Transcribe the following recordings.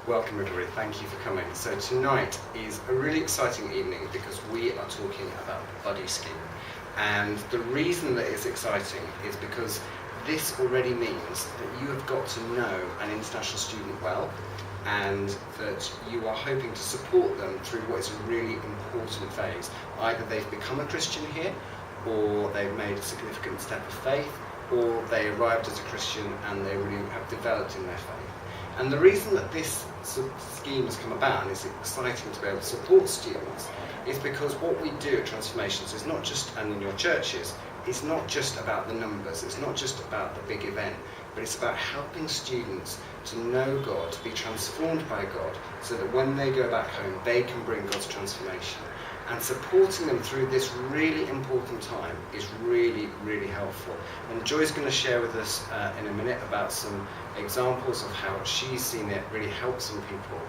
Welcome everybody, thank you for coming. So tonight is a really exciting evening because we are talking about the Buddy Scheme. And the reason that it's exciting is because this already means that you have got to know an international student well, and that you are hoping to support them through what is a really important phase. Either they've become a Christian here, or they've made a significant step of faith, or they arrived as a Christian and they really have developed in their faith. And the reason that this scheme has come about and is exciting to be able to support students is because what we do at Transformations is not just, and in your churches, it's not just about the numbers, it's not just about the big event, but it's about helping students to know God, to be transformed by God, so that when they go back home, they can bring God's transformation. And supporting them through this really important time is really, really helpful. And Joy's going to share with us in a minute about some examples of how she's seen it really help some people.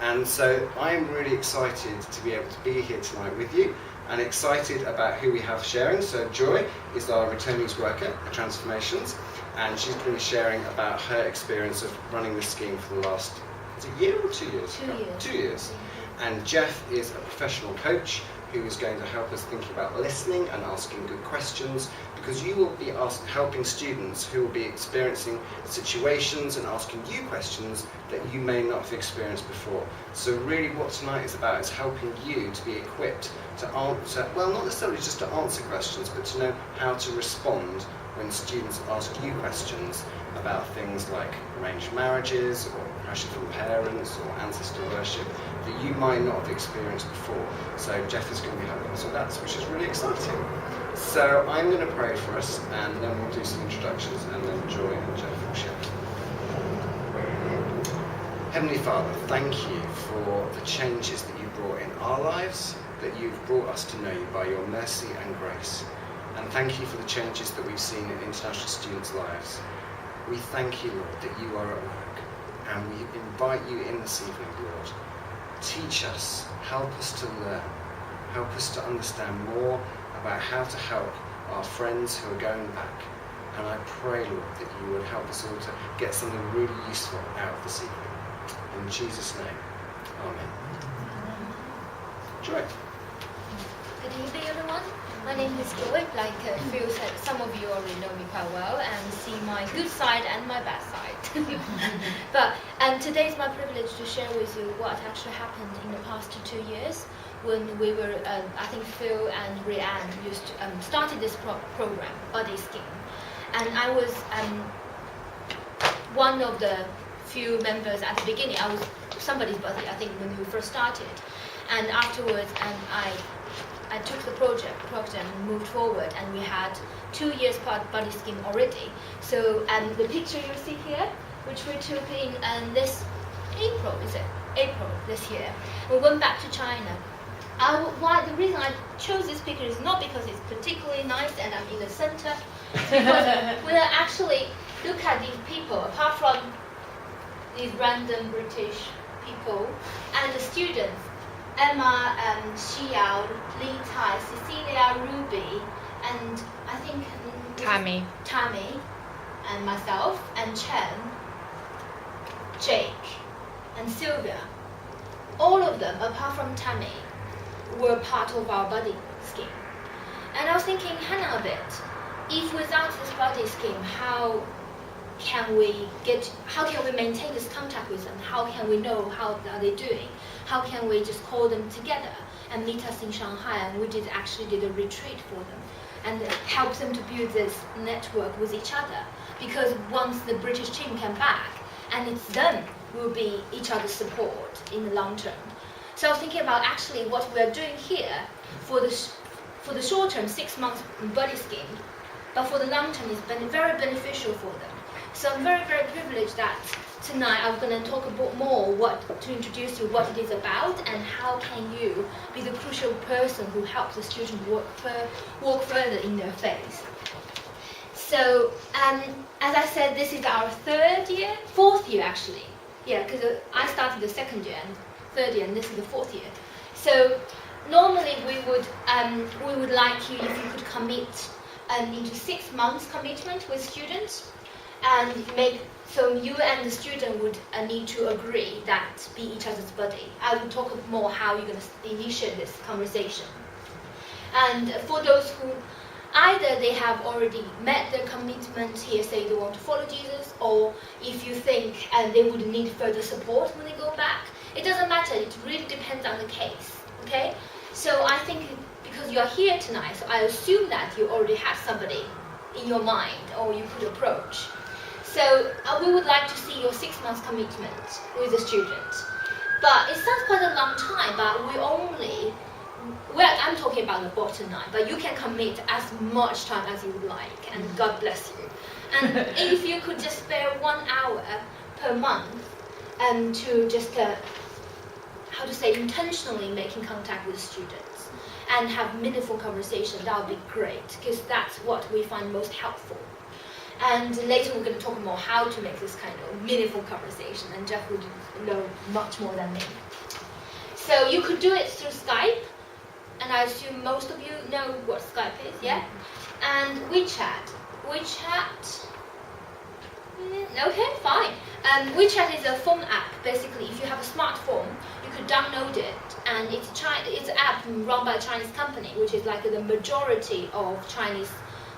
And so I'm really excited to be able to be here tonight with you, and excited about who we have sharing. So Joy is our returnees worker at Transformations, and she's going to be sharing about her experience of running this scheme for the last, is it a year or 2 years? 2 years. 2 years. And Jeff is a professional coach who is going to help us thinking about listening and asking good questions, because you will be helping students who will be experiencing situations and asking you questions that you may not have experienced before. So really what tonight is about is helping you to be equipped to answer, well, not necessarily just to answer questions, but to know how to respond when students ask you questions about things like arranged marriages or pressure from parents or ancestor worship that you might not have experienced before. So Jeff is going to be helping us with that, which is really exciting. So I'm going to pray for us, and then we'll do some introductions, and then Joy and Jeff will share. Heavenly Father, thank you for the changes that you brought in our lives, that you've brought us to know you by your mercy and grace. And thank you for the changes that we've seen in international students' lives. We thank you, Lord, that you are at work, and we invite you in this evening, Lord. Teach us, help us to learn, help us to understand more about how to help our friends who are going back. And I pray, Lord, that you would help us all to get something really useful out of this evening. In Jesus' name, Amen. Joy. Good evening, everyone. My name is Joy. Like Phil said, some of you already know me quite well and see my good side and my bad side. But today is my privilege to share with you what actually happened in the past 2 years when we were, I think Phil and Rhiannon started this program, Buddy Scheme. And I was one of the few members at the beginning. I was somebody's buddy, I think, when we first started. And afterwards, I took the project and moved forward, and we had 2 years Buddy Scheme already. So the picture you see here, which we took in this April, April this year, we went back to China. The reason I chose this picture is not because it's particularly nice and I'm in the center, because when I actually look at these people, apart from these random British people and the students, Emma, Xiao, Li Tai, Cecilia, Ruby, and I think Tammy, and myself, and Chen, Jake, and Sylvia. All of them, apart from Tammy, were part of our Buddy Scheme. And I was thinking, hang on a bit, if without this Buddy Scheme, how can we maintain this contact with them? How can we know how are they doing? How can we just call them together and meet us in Shanghai? And we actually did a retreat for them and help them to build this network with each other. Because once the British team came back, and it's them who will be each other's support in the long term. So I was thinking about actually what we are doing here for the short term, 6 months Buddy Scheme, but for the long term it's been very beneficial for them. So I'm very, very privileged that tonight I'm going to talk a bit more to introduce you what it is about and how can you be the crucial person who helps the student walk further in their faith. So as I said, this is our 4th year actually. Yeah, because I started the 2nd year and 3rd year, and this is the 4th year. So normally we would like you, if you could commit into 6 months commitment with students and make So you and the student would need to agree that be each other's buddy. I will talk more how you're going to initiate this conversation. And for those who either they have already met their commitment here, say they want to follow Jesus, or if you think they would need further support when they go back, it doesn't matter. It really depends on the case. Okay? So I think because you are here tonight, so I assume that you already have somebody in your mind or you could approach. So we would like to see your 6 months commitment with the student. But it sounds quite a long time, but I'm talking about the bottom line, but you can commit as much time as you would like, and God bless you. And if you could just spare 1 hour per month to just, intentionally making contact with students and have meaningful conversation, that would be great, because that's what we find most helpful. And later we're going to talk more how to make this kind of meaningful conversation, and Jeff would know much more than me. So you could do it through Skype, and I assume most of you know what Skype is, yeah? And WeChat. Okay, fine. WeChat is a phone app. Basically, if you have a smartphone, you could download it, and it's an app run by a Chinese company, which is like the majority of Chinese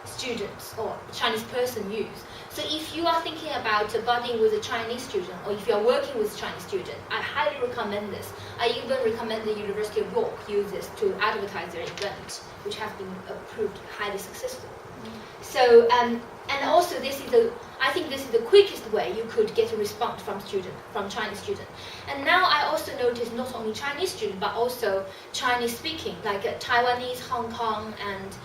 students or Chinese person use. So if you are thinking about buddying with a Chinese student, or if you are working with a Chinese student, I highly recommend this. I even recommend the University of York use this to advertise their event, which has been proved highly successful. So, and also I think this is the quickest way you could get a response from Chinese student. And now I also notice not only Chinese student, but also Chinese speaking, like Taiwanese, Hong Kong, and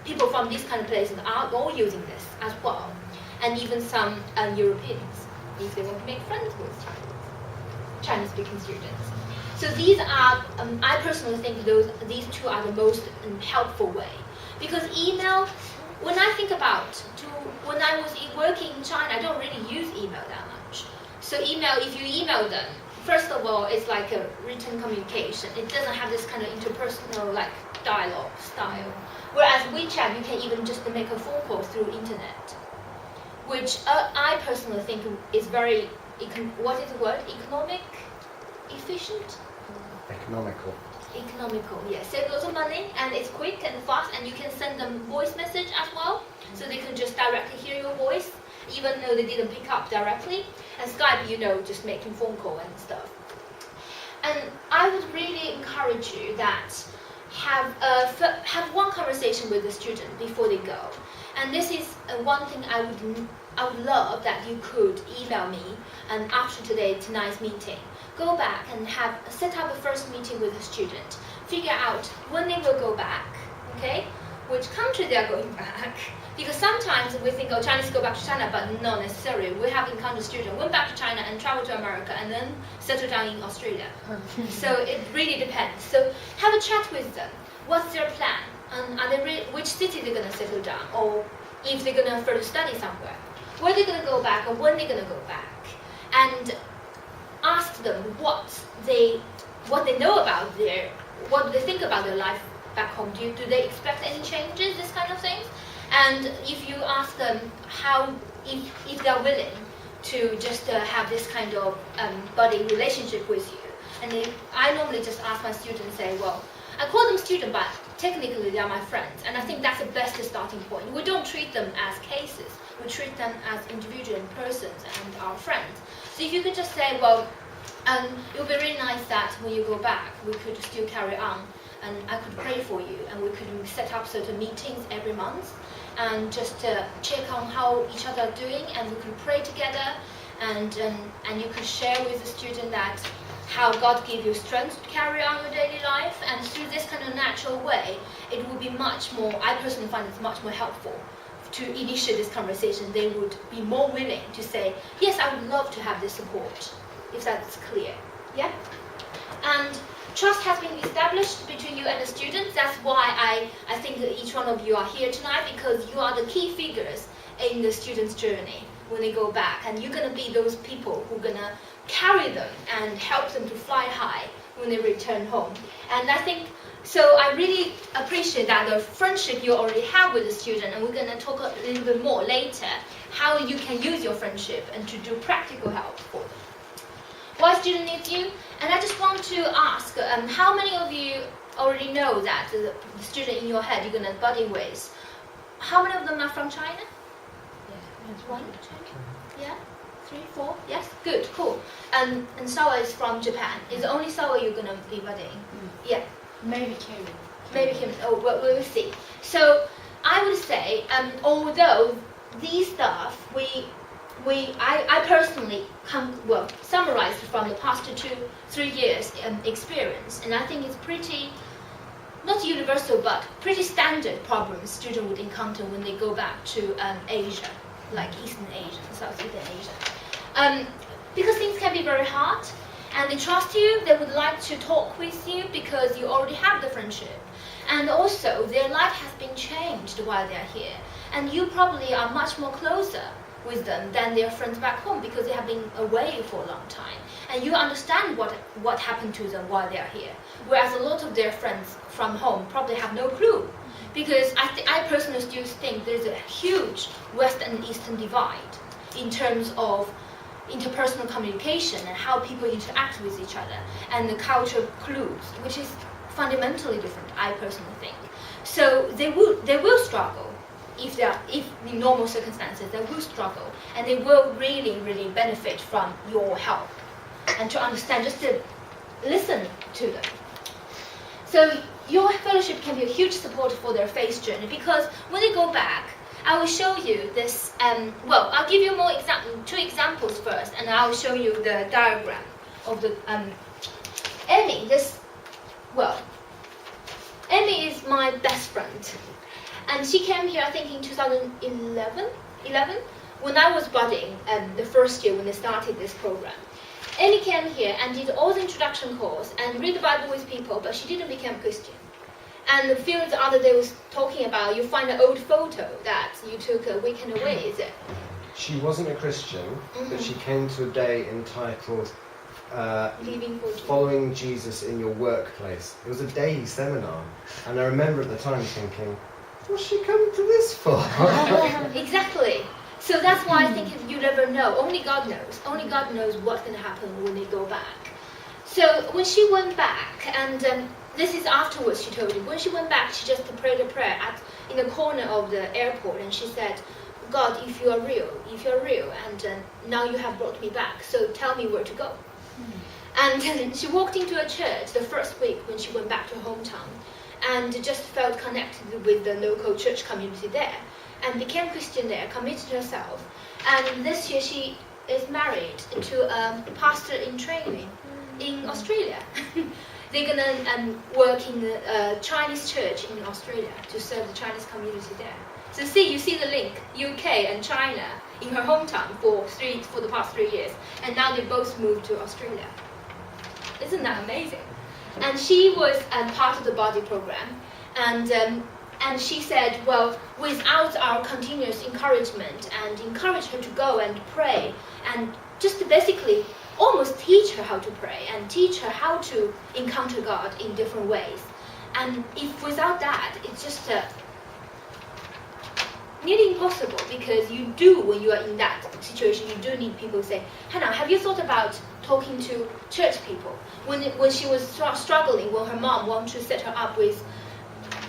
people from these kind of places are all using this as well. And even some Europeans, if they want to make friends with Chinese-speaking students. So these are, I personally think these two are the most helpful way. Because email, when I think about, when I was working in China, I don't really use email that much. So email, if you email them, first of all, it's like a written communication. It doesn't have this kind of interpersonal like dialogue style. Whereas WeChat, you can even just make a phone call through internet, which I personally think is very, what is the word? Economic? Efficient? Economical. Economical, yes. Save lots of money, and it's quick and fast, and you can send them voice message as well, so they can just directly hear your voice, even though they didn't pick up directly. And Skype, just making phone call and stuff. And I would really encourage you that have one conversation with the student before they go. And this is one thing I would love that you could email me, and after tonight's meeting, go back and set up a first meeting with the student. Figure out when they will go back, okay? Which country they are going back. Because sometimes we think, Chinese go back to China, but not necessarily. We have encountered students went back to China and traveled to America and then settled down in Australia. So it really depends. So have a chat with them. What's their plan? And which city they're going to settle down? Or if they're going to further study somewhere. Where they're going to go back or when they're going to go back. And ask them what they know about what they think about their life back home. Do they expect any changes, this kind of things? And if you ask them if they're willing to just have this kind of buddy relationship with you, and I normally just ask my students, say, well, I call them student, but technically they are my friends, and I think that's the best starting point. We don't treat them as cases, we treat them as individual persons and our friends. So if you could just say, well, it would be really nice that when you go back, we could still carry on, and I could pray for you, and we could set up certain meetings every month, and just check on how each other are doing, and we could pray together, and you could share with the student that how God gave you strength to carry on your daily life, and through this kind of natural way, it would be much more, I personally find it's much more helpful to initiate this conversation. They would be more willing to say, yes, I would love to have this support, if that's clear. Yeah? And trust has been established between you and the students. That's why I think that each one of you are here tonight, because you are the key figures in the students' journey when they go back. And you're going to be those people who are going to carry them and help them to fly high when they return home. And I think So I really appreciate that the friendship you already have with the student, and we're going to talk a little bit more later how you can use your friendship and to do practical help for them. Why student needs you? And I just want to ask, how many of you already know that the student in your head you're going to buddy with, how many of them are from China? Yeah. One? Yeah? 3, 4? Yes? Good, cool. And Sawa is from Japan. Is the only Sawa you're going to be buddying? Yeah. Maybe Kim. Maybe Kim. Oh, well, we will see. So I would say, although these stuff I personally summarized from the past 2-3 years experience, and I think it's pretty, not universal, but pretty standard problems students would encounter when they go back to Asia, like Eastern Asia, Southeastern Asia. Because things can be very hard, and they trust you, they would like to talk with you because you already have the friendship. And also, their life has been changed while they're here, and you probably are much more closer with them than their friends back home because they have been away for a long time, and you understand what happened to them while they are here, whereas a lot of their friends from home probably have no clue, because I personally still think there's a huge West and Eastern divide in terms of interpersonal communication and how people interact with each other, and the cultural clues, which is fundamentally different, I personally think. So they will struggle. If in normal circumstances, they will struggle, and they will really, really benefit from your help and to understand, just to listen to them. So your fellowship can be a huge support for their faith journey, because when they go back, I will show you this. I'll give you two examples first, and I will show you the diagram of the Emmy. Emmy is my best friend. And she came here, I think, in 2011, when I was budding, the first year when they started this program. Amy came here and did all the introduction course and read the Bible with people, but she didn't become Christian. And the few the other day was talking about, you find an old photo that you took a weekend away, is it? She wasn't a Christian, but she came to a day entitled Following Jesus in Your Workplace. It was a day seminar, and I remember at the time thinking, what's she come to this for? Exactly. So that's why I think you never know. Only God knows. Only God knows what's going to happen when they go back. So when she went back, and this is afterwards she told me, when she went back, she just prayed a prayer in the corner of the airport, and she said, God, if you are real, and now you have brought me back, so tell me where to go. And she walked into a church the first week when she went back to her hometown, and just felt connected with the local church community there, and became Christian there, committed herself. And this year she is married to a pastor in training in Australia. They're gonna work in the Chinese church in Australia to serve the Chinese community there. So you see the link, UK and China in her hometown for the past 3 years, and now they both moved to Australia. Isn't that amazing? And she was part of the body program, and she said, well, without our continuous encouragement and encourage her to go and pray, and just to basically almost teach her how to pray and teach her how to encounter God in different ways. And if without that, it's just nearly impossible, because you do, when you are in that situation, you do need people to say, Hannah, have you thought about talking to church people? When she was struggling, when her mom wanted to set her up with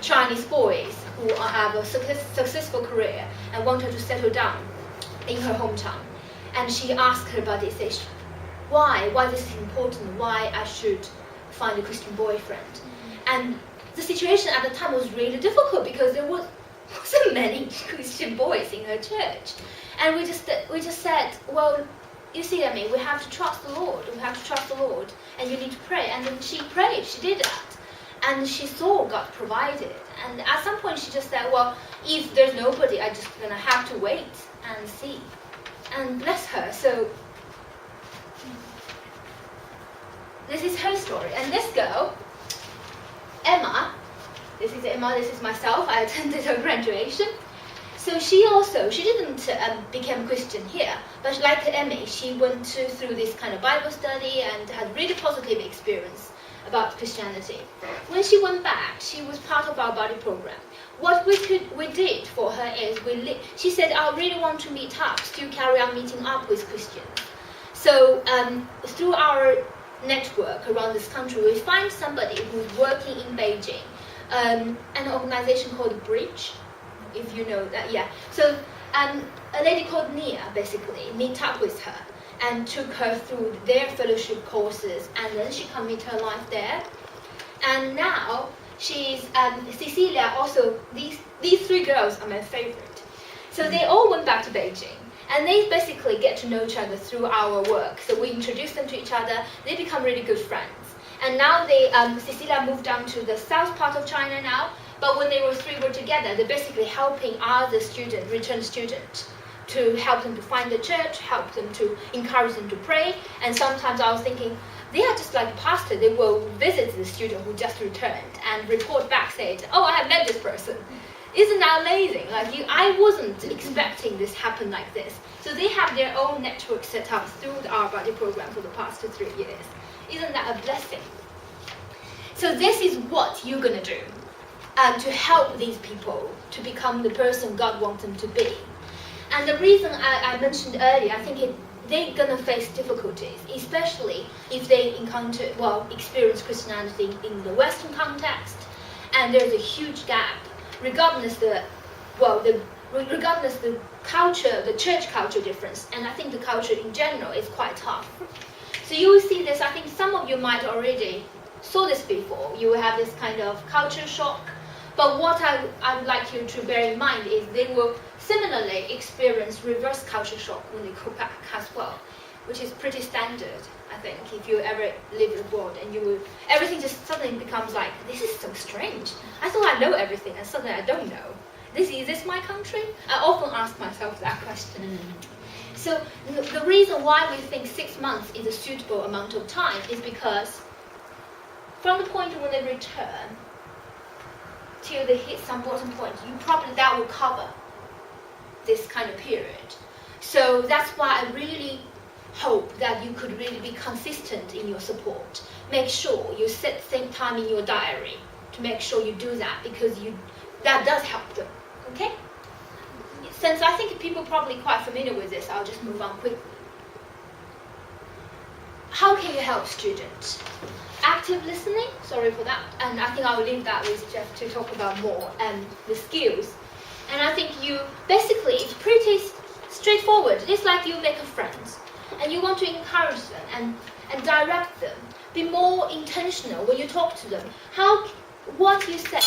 Chinese boys who have a successful career and want her to settle down in her hometown, and she asked her buddy, says, why this is important, why I should find a Christian boyfriend. And the situation at the time was really difficult, because there wasn't many Christian boys in her church. And we just said, well, you see, I mean, we have to trust the Lord. We have to trust the Lord, and you need to pray. And then she prayed. She did that, and she saw God provided. And at some point, she just said, well, if there's nobody, I'm just gonna have to wait and see. And bless her. So this is her story. And this girl, Emma. This is Emma. This is myself. I attended her graduation. So she didn't become Christian here, but like Emmy, she went through this kind of Bible study and had really positive experience about Christianity. When she went back, she was part of our body program. What we did for her is she said, I really want to meet up, to carry on meeting up with Christians. So through our network around this country, we find somebody who's working in Beijing, an organization called Bridge, if you know that, yeah. So a lady called Nia basically meet up with her and took her through their fellowship courses, and then she can meet her life there. And now she's Cecilia. Also, these three girls are my favorite. So they all went back to Beijing, and they basically get to know each other through our work. So we introduce them to each other. They become really good friends. And now Cecilia moved down to the south part of China now. But when they were together, they're basically helping other return students, to help them to find the church, help them to encourage them to pray. And sometimes I was thinking, they are just like pastors. They will visit the student who just returned and report back, saying, oh, I have met this person. Isn't that amazing? I wasn't expecting this happen like this. So they have their own network set up through our body program for the past 3 years. Isn't that a blessing? So this is what you're going to do to help these people to become the person God wants them to be. And the reason I mentioned earlier, I think they're going to face difficulties, especially if they experience Christianity in the Western context, and there's a huge gap, regardless the culture, the church culture difference, and I think the culture in general is quite tough. So you will see this, I think some of you might already saw this before. You will have this kind of culture shock. But what I would like you to bear in mind is they will similarly experience reverse culture shock when they go back as well, which is pretty standard, I think, if you ever live abroad, and everything just suddenly becomes like, this is so strange. I thought I know everything, and suddenly I don't know. Is this my country? I often ask myself that question. So the reason why we think 6 months is a suitable amount of time is because from the point when they return till they hit some bottom point, that will cover this kind of period. So that's why I really hope that you could really be consistent in your support. Make sure you set same time in your diary to make sure you do that, because that does help them. Okay? Since I think people are probably quite familiar with this, I'll just move on quickly. How can you help students? Active listening, sorry for that, and I think I'll leave that with Jeff to talk about more, the skills. And I think it's pretty straightforward. It's like you make a friend, and you want to encourage them and direct them. Be more intentional when you talk to them. What you say,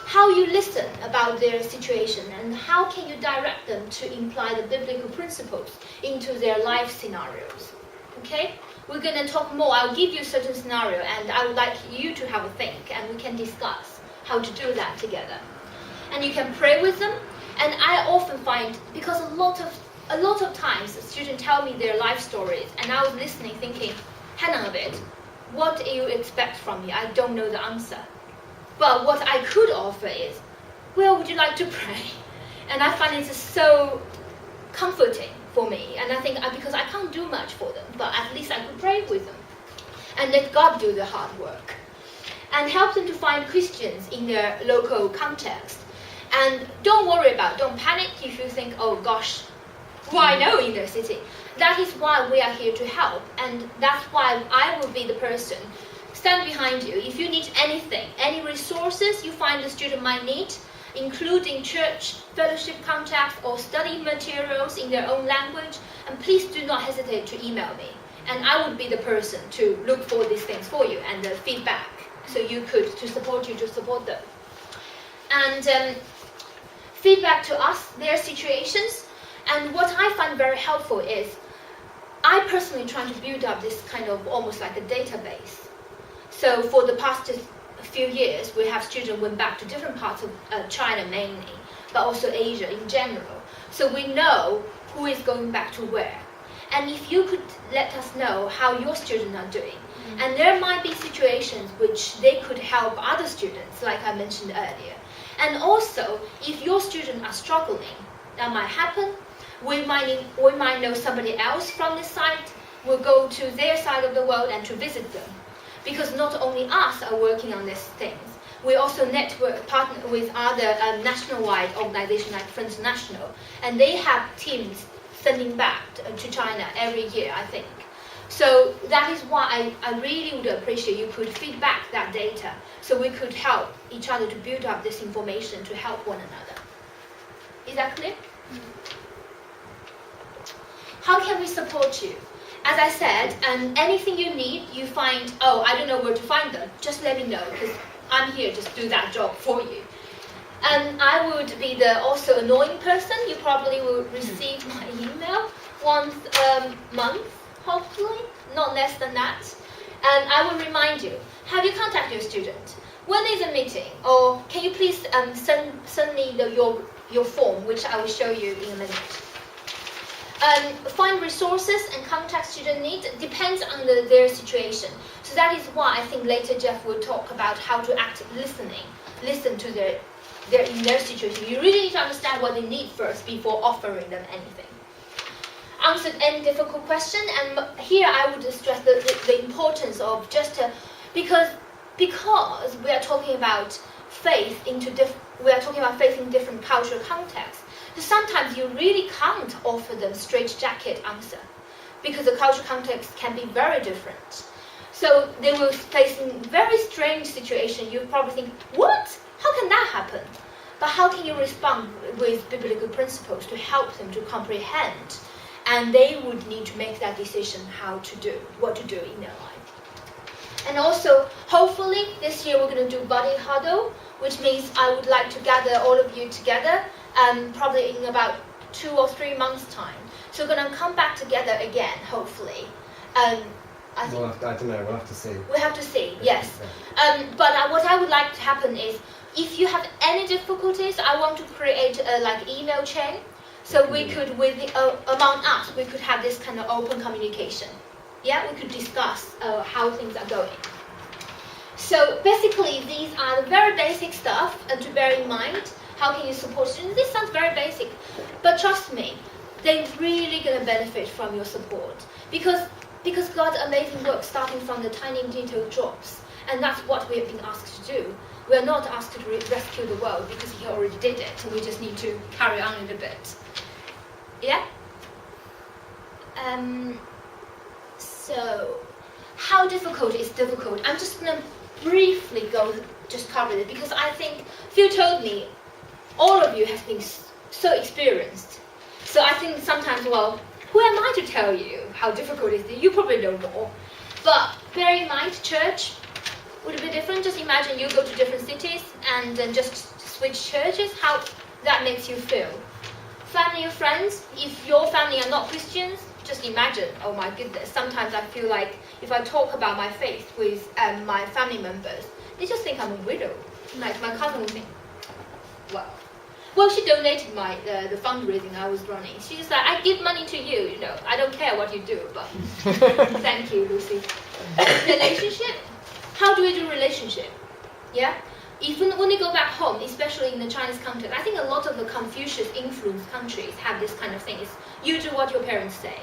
how you listen about their situation, and how can you direct them to imply the biblical principles into their life scenarios. Okay? We're going to talk more. I'll give you a certain scenario, and I would like you to have a think, and we can discuss how to do that together. And you can pray with them. And I often find, because a lot of times students tell me their life stories, and I was listening thinking, hang on a bit, what do you expect from me? I don't know the answer. But what I could offer is, well, would you like to pray? And I find it so comforting for me. And I think because I can't do much for them, but at least I could pray with them and let God do the hard work. And help them to find Christians in their local context. And don't panic if you think, oh gosh, who I know in their city. That is why we are here to help, and that's why I will be the person stand behind you. If you need anything, any resources you find the student might need, including church, fellowship contacts, or study materials in their own language, and please do not hesitate to email me. And I would be the person to look for these things for you and the feedback, so you could, to support them. And feedback to us, their situations. And what I find very helpful is, I personally try to build up this kind of almost like a database. So for the past few years, we have students went back to different parts of China mainly, but also Asia in general. So we know who is going back to where. And if you could let us know how your students are doing, and there might be situations which they could help other students, like I mentioned earlier. And also, if your students are struggling, that might happen. We might know somebody else from this site. We'll go to their side of the world and to visit them. because not only us are working on these things, we also partner with other national-wide organizations like Friends National, and they have teams sending back to China every year, I think. So that is why I really would appreciate you could feed back that data so we could help each other to build up this information to help one another. Is that clear? How can we support you? As I said, anything you need, you find, oh, I don't know where to find them, just let me know, because I'm here just do that job for you. And I would be the also annoying person. You probably will receive my email once a month, hopefully, not less than that. And I will remind you, have you contacted your student? When is a meeting? Or can you please send me your form, which I will show you in a minute. Find resources and contact student needs depends on their situation. So that is why I think later Jeff will talk about how to act listen to in their situation. You really need to understand what they need first before offering them anything. Answer any difficult question, and here I would stress the importance of because we are talking about faith in different cultural contexts. So sometimes you really can't offer them straitjacket answer because the cultural context can be very different. So they will face in very strange situation. You probably think, what? How can that happen? But how can you respond with biblical principles to help them to comprehend? And they would need to make that decision what to do in their life. And also, hopefully, this year we're going to do buddy huddle, which means I would like to gather all of you together, probably in about 2 or 3 months' time. So we're going to come back together again, hopefully. I don't know, we'll have to see. We have to see, yes. But what I would like to happen is, if you have any difficulties, I want to create a email chain. So we could, among us, we could have this kind of open communication. Yeah, we could discuss how things are going. So basically, these are the very basic stuff to bear in mind. How can you support students? This sounds very basic, but trust me, they're really going to benefit from your support because God's amazing work starting from the tiny little drops, and that's what we have been asked to do. We are not asked to rescue the world because He already did it, and we just need to carry on a little bit. Yeah? So, how difficult is difficult? I'm just going to briefly cover it because I think Phil told me all of you have been so experienced. So I think sometimes, well, who am I to tell you how difficult it is? You probably know more. But bear in mind, church would be different. Just imagine you go to different cities and then just switch churches, how that makes you feel. Family and friends, if your family are not Christians, just imagine, oh my goodness, sometimes I feel like if I talk about my faith with my family members, they just think I'm a widow. Like my cousin would think, wow. Well, she donated the fundraising I was running. She's like, I give money to you, I don't care what you do, but thank you, Lucy. Relationship, how do we do relationship? Yeah? Even when you go back home, especially in the Chinese context, I think a lot of the Confucius-influenced countries have this kind of thing. Is you do what your parents say.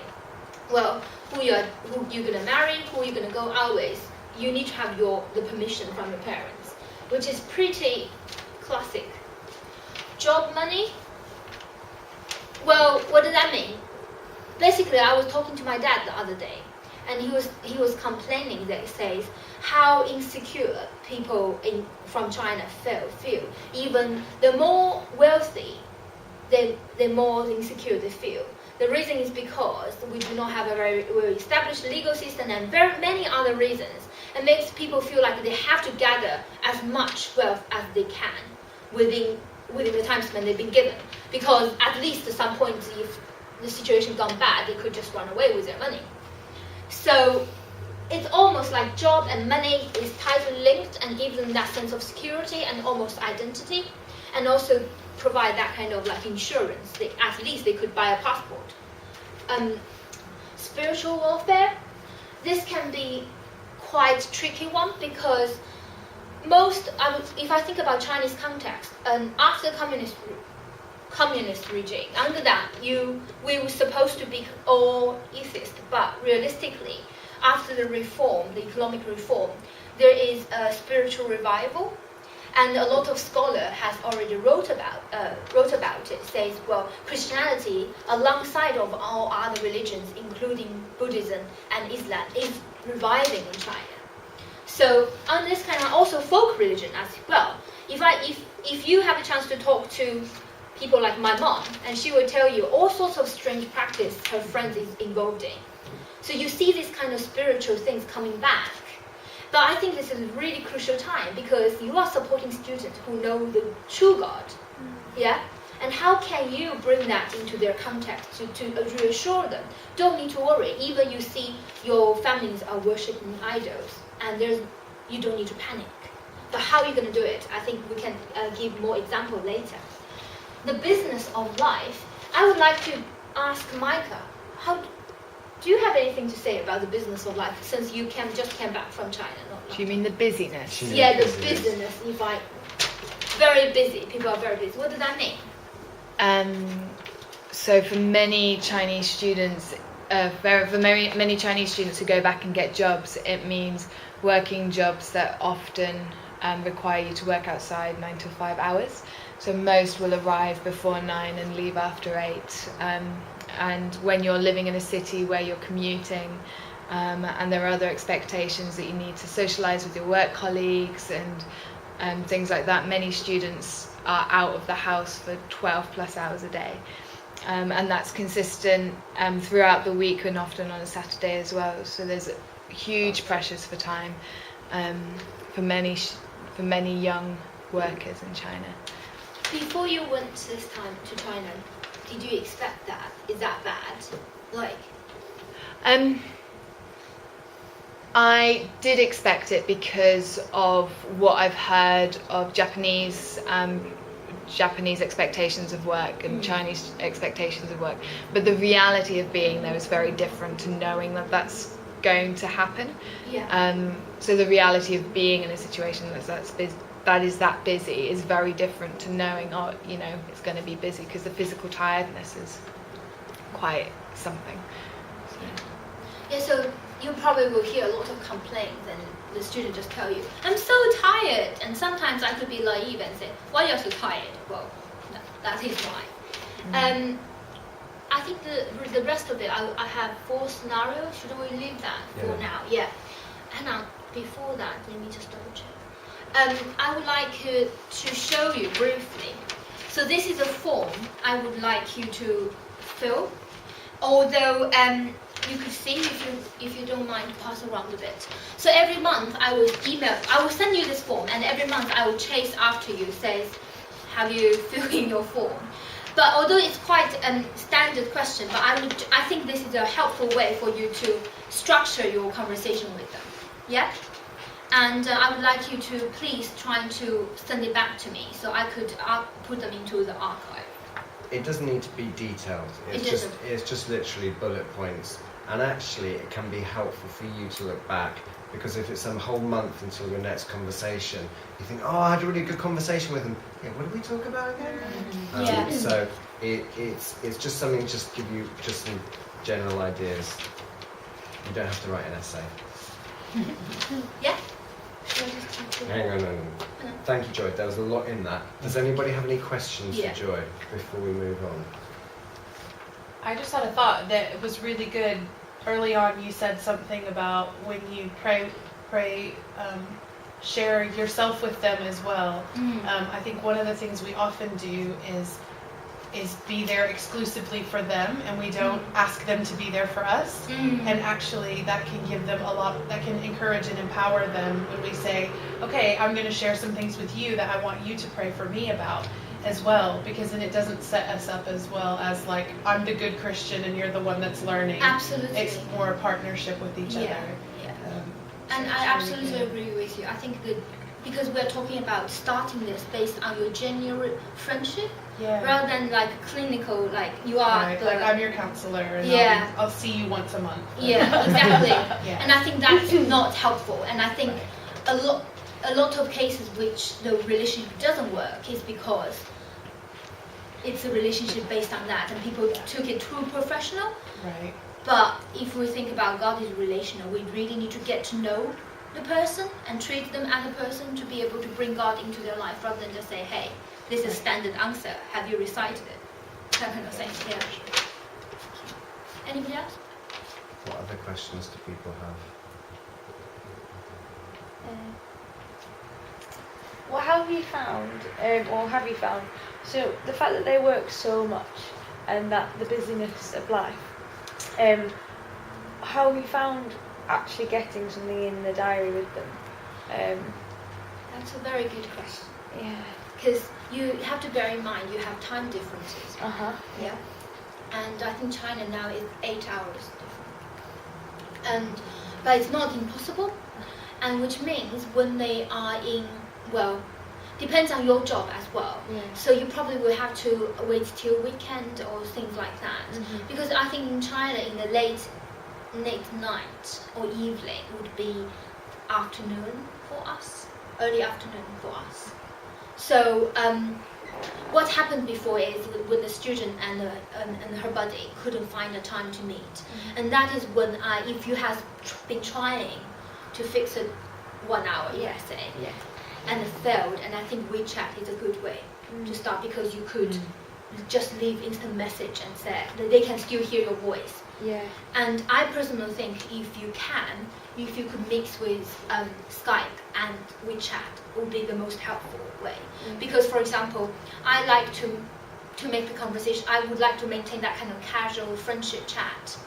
Well, who you're gonna marry, who you're gonna go out with, you need to have the permission from your parents, which is pretty classic. Job money. Well, what does that mean? Basically, I was talking to my dad the other day, and he was complaining that he says how insecure people from China feel. Even the more wealthy, the more insecure they feel. The reason is because we do not have a very well-established legal system and very many other reasons. It makes people feel like they have to gather as much wealth as they can within the time span they've been given. Because at least at some point, if the situation gone bad, they could just run away with their money. So it's almost like job and money is tightly linked and gives them that sense of security and almost identity, and also provide that kind of insurance. At least they could buy a passport. Spiritual warfare. This can be quite a tricky one because if I think about Chinese context, after communist regime, under that we were supposed to be all atheist, but realistically, after the reform, the economic reform, there is a spiritual revival. And a lot of scholars has already wrote about it. Says, well, Christianity, alongside of all other religions, including Buddhism and Islam, is reviving in China. So on this kind of also folk religion as well. If you have a chance to talk to people like my mom, and she will tell you all sorts of strange practice her friends is involved in. So you see these kind of spiritual things coming back. But I think this is a really crucial time because you are supporting students who know the true God. Yeah? And how can you bring that into their context to reassure them? Don't need to worry. Even you see your families are worshipping idols, and you don't need to panic. But how are you going to do it? I think we can give more example later. The business of life. I would like to ask Micah, do you have anything to say about the business of life since you just came back from China? Do you mean the busyness? Yeah, the business. Very busy. People are very busy. What does that mean? So for many Chinese students, many Chinese students who go back and get jobs, it means working jobs that often require you to work outside 9 to 5 hours. So most will arrive before 9 and leave after 8. And when you're living in a city where you're commuting, and there are other expectations that you need to socialise with your work colleagues and things like that, many students are out of the house for 12 plus hours a day. And that's consistent throughout the week and often on a Saturday as well. So there's huge pressures for time for many young workers in China. Before you went this time to China, did you expect that? Is that bad? I did expect it because of what I've heard of Japanese expectations of work and Chinese expectations of work. But the reality of being there is very different to knowing that that's going to happen. Yeah. So the reality of being in a situation that is that busy is very different to knowing, it's going to be busy, because the physical tiredness is quite something. So you probably will hear a lot of complaints, and the student just tell you, I'm so tired. And sometimes I could be naive and say, why are you so tired? Well, no, that is why. I think the rest of it, I have 4 scenarios. Should we leave that for now? Yeah. Hannah, before that, let me just double check. I would like to show you briefly. So this is a form I would like you to fill. Although you could see, if you don't mind, pass around a bit. So every month I will send you this form, and every month I will chase after you, says, have you filled in your form? But although it's quite a standard question, but I think this is a helpful way for you to structure your conversation with them. Yeah? And I would like you to please try to send it back to me so I could put them into the archive. It doesn't need to be detailed. It's just literally bullet points. And actually, it can be helpful for you to look back, because if it's a whole month until your next conversation, you think, oh, I had a really good conversation with them. Yeah, what did we talk about again? So it's just something, just give you just some general ideas. You don't have to write an essay. Yeah. Hang on. Thank you, Joy. There was a lot in that. Does anybody have any questions for Joy before we move on? I just had a thought that it was really good. Early on, you said something about when you pray, share yourself with them as well. I think one of the things we often do is be there exclusively for them, and we don't ask them to be there for us. And actually that can give them a lot, that can encourage and empower them when we say, okay, I'm going to share some things with you that I want you to pray for me about as well, because then it doesn't set us up as well as like, I'm the good Christian and you're the one that's learning. Absolutely. It's more a partnership with each other. Yeah. And I absolutely agree with you. I think that because we're talking about starting this based on your genuine friendship, rather than like clinical, like you are right. Like I'm your counselor and I'll see you once a month. Yeah, exactly. And I think that's not helpful. And I think a lot of cases which the relationship doesn't work is because it's a relationship based on that, and people took it too professional. Right. But if we think about God is relational, we really need to get to know the person and treat them as a person to be able to bring God into their life rather than just say, hey, this is standard answer. Have you recited it? That kind of thing. Yeah. Anybody else? What other questions do people have? What have you found, so the fact that they work so much and that the busyness of life, how have you found actually getting something in the diary with them? That's a very good question. Yeah. Because you have to bear in mind you have time differences. Yeah. And I think China now is 8 hours different. But it's not impossible. And which means when they are depends on your job as well. Yeah. So you probably will have to wait till weekend or things like that. Mhm. Because I think in China in the late night or evening would be afternoon for us, early afternoon for us. So what happened before is when the student and her buddy couldn't find a time to meet, and that is when if you have been trying to fix it 1 hour, let's say, and it failed, and I think WeChat is a good way to start because you could just leave instant message and say that they can still hear your voice. Yeah. And I personally think if you could mix with Skype and WeChat would be the most helpful way. Because, for example, I like to make the conversation, I would like to maintain that kind of casual friendship chat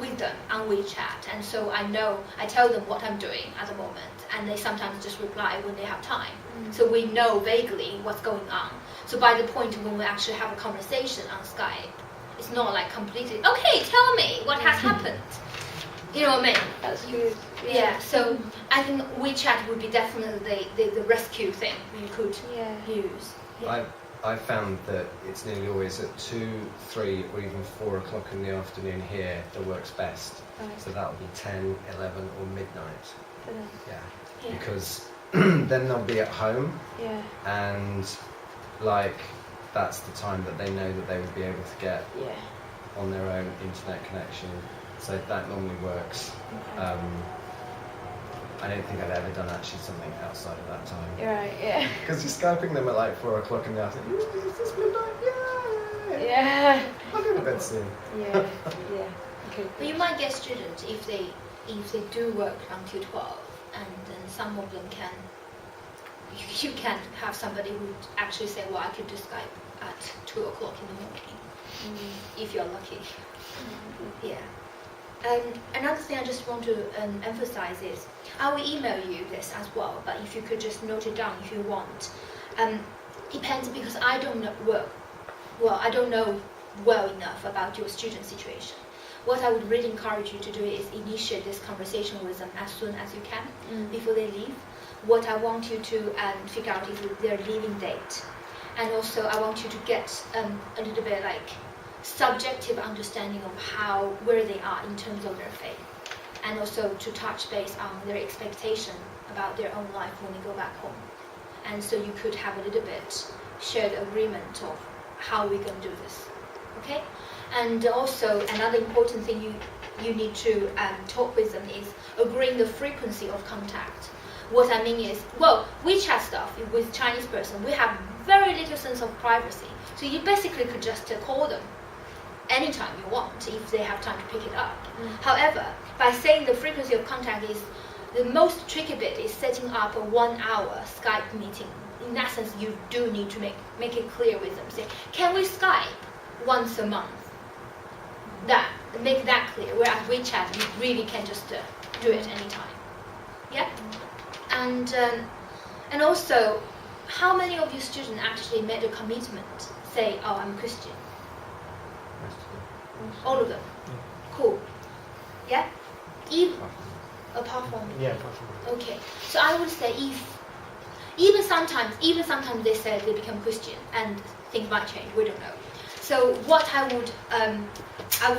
with them on WeChat. And so I tell them what I'm doing at the moment, and they sometimes just reply when they have time. So we know vaguely what's going on. So by the point when we actually have a conversation on Skype, it's not like completely, okay, tell me what has happened. You know what I mean? That's good. Yeah, so I think WeChat would be definitely the rescue thing you could use. Yeah. I found that it's nearly always at 2, 3 or even 4 o'clock in the afternoon here that works best. Right. So that would be 10, 11 or midnight. For them. Yeah. Because then they'll be at home Yeah. and that's the time that they know that they would be able to get Yeah. on their own internet connection. So that normally works. Okay. I don't think I've ever done actually something outside of that time. You're right. Yeah. Because you're Skyping them at 4 o'clock in the afternoon. Is this midnight? Yeah. Yeah. I'll go to bed soon. Yeah. Yeah. Okay. But you might get students if they do work until 12, and then some of them you can have somebody who would actually say, well, I could do Skype at 2 o'clock in the morning, if you're lucky. Yeah. Another thing I just want to emphasize is, I will email you this as well, but if you could just note it down if you want. Depends, because I don't know well enough about your student situation. What I would really encourage you to do is initiate this conversation with them as soon as you can before they leave. What I want you to figure out is their leaving date. And also I want you to get a little bit subjective understanding of where they are in terms of their faith. And also to touch base on their expectation about their own life when they go back home. And so you could have a little bit shared agreement of how we're going to do this. Okay? And also another important thing you need to talk with them is agreeing the frequency of contact. What I mean is, WeChat stuff with Chinese person, we have very little sense of privacy. So you basically could just call them anytime you want if they have time to pick it up. However, by saying the frequency of contact is, the most tricky bit is setting up a 1 hour Skype meeting. In that sense, you do need to make it clear with them. Say, can we Skype once a month? Make that clear. Whereas WeChat, you really can just do it anytime. Yeah? And also, how many of your students actually made a commitment? Say, oh, I'm Christian. All of them. Cool. Yeah? Apart from okay. So I would say even sometimes they say they become Christian and things might change. We don't know. So what I would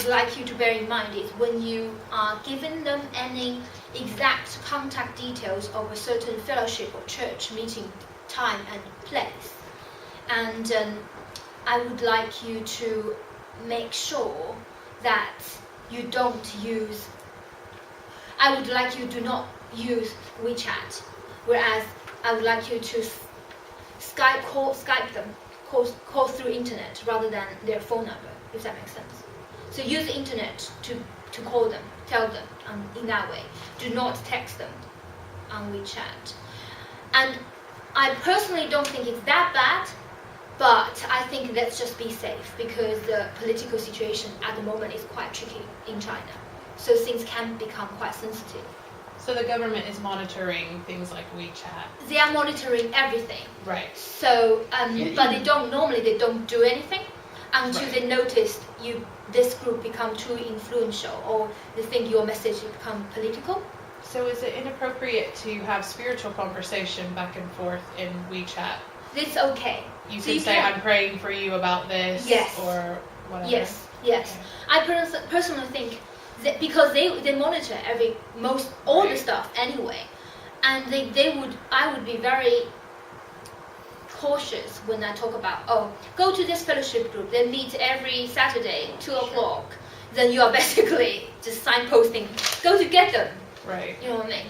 like you to bear in mind is when you are giving them any exact contact details of a certain fellowship or church meeting time and place, and I would like you to make sure that you don't use. I would like you do not use WeChat, whereas I would like you to Skype them, call through internet rather than their phone number, if that makes sense. So use the internet to call them, tell them in that way. Do not text them on WeChat. And I personally don't think it's that bad, but I think let's just be safe because the political situation at the moment is quite tricky in China. So things can become quite sensitive. So the government is monitoring things like WeChat. They are monitoring everything. Right. So, but they don't do anything until Right. they notice this group become too influential or they think your message become political. So is it inappropriate to have spiritual conversation back and forth in WeChat? It's okay. You So can you say, can- I'm praying for you about this, Yes. or whatever. Yes. Okay. I personally think that because they monitor all the Right. stuff anyway, and I would be very cautious when I talk about go to this fellowship group, they meet every Saturday 2:00. Then you are basically just signposting, go to get them. Right. You know what I mean?